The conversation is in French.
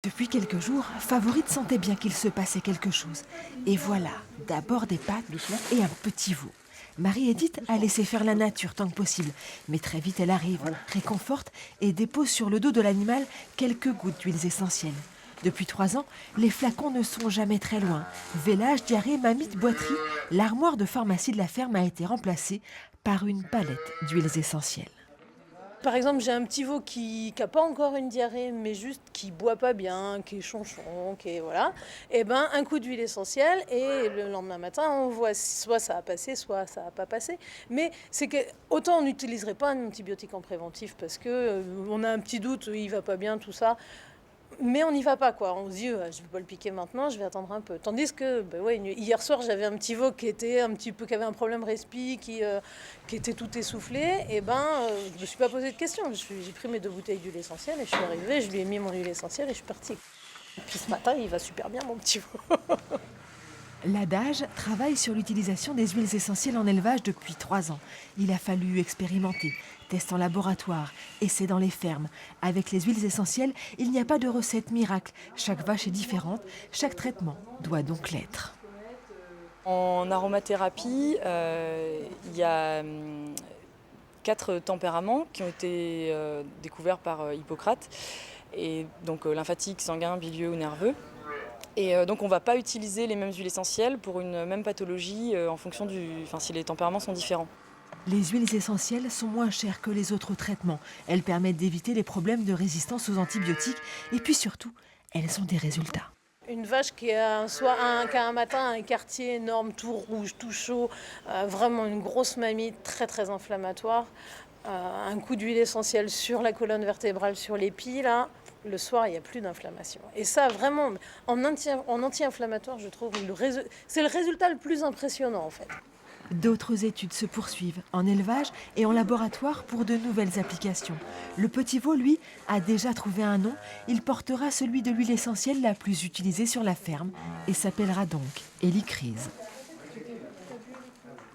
Depuis quelques jours, Favorite sentait bien qu'il se passait quelque chose. Et voilà, d'abord des pattes et un petit veau. Marie-Édith a laissé faire la nature tant que possible, mais très vite elle arrive, réconforte et dépose sur le dos de l'animal quelques gouttes d'huiles essentielles. Depuis 3 ans, les flacons ne sont jamais très loin. Vélage, diarrhée, mamite, boiterie, l'armoire de pharmacie de la ferme a été remplacée par une palette d'huiles essentielles. Par exemple, j'ai un petit veau qui n'a pas encore une diarrhée, mais juste qui boit pas bien, qui est chonchon, qui est voilà. Et ben un coup d'huile essentielle et le lendemain matin, on voit soit ça a passé, soit ça a pas passé. Mais c'est que autant on n'utiliserait pas un antibiotique en préventif parce que on a un petit doute, il va pas bien, tout ça. Mais on n'y va pas, quoi. On se dit, je ne vais pas le piquer maintenant, je vais attendre un peu. Tandis que, ouais, hier soir, j'avais un petit veau qui était un petit peu, qui avait un problème respi, qui était tout essoufflé. Et je ne me suis pas posé de questions. J'ai pris mes 2 bouteilles d'huile essentielle et je suis arrivée, je lui ai mis mon huile essentielle et je suis partie. Et puis ce matin, il va super bien, mon petit veau. L'adage travaille sur l'utilisation des huiles essentielles en élevage depuis 3 ans. Il a fallu expérimenter, tests en laboratoire, essais dans les fermes. Avec les huiles essentielles, il n'y a pas de recette miracle. Chaque vache est différente, chaque traitement doit donc l'être. En aromathérapie, il y a 4 tempéraments qui ont été découverts par Hippocrate, et donc lymphatique, sanguin, bilieux ou nerveux. Et donc on ne va pas utiliser les mêmes huiles essentielles pour une même pathologie en fonction si les tempéraments sont différents. Les huiles essentielles sont moins chères que les autres traitements. Elles permettent d'éviter les problèmes de résistance aux antibiotiques et puis surtout, elles ont des résultats. Une vache qui a un matin un quartier énorme, tout rouge, tout chaud, vraiment une grosse mamie très très inflammatoire. Un coup d'huile essentielle sur la colonne vertébrale, sur l'épi, là, le soir, il n'y a plus d'inflammation. Et ça, vraiment, en anti-inflammatoire, je trouve, c'est le résultat le plus impressionnant, en fait. D'autres études se poursuivent en élevage et en laboratoire pour de nouvelles applications. Le petit veau, lui, a déjà trouvé un nom. Il portera celui de l'huile essentielle la plus utilisée sur la ferme et s'appellera donc Hélicryse.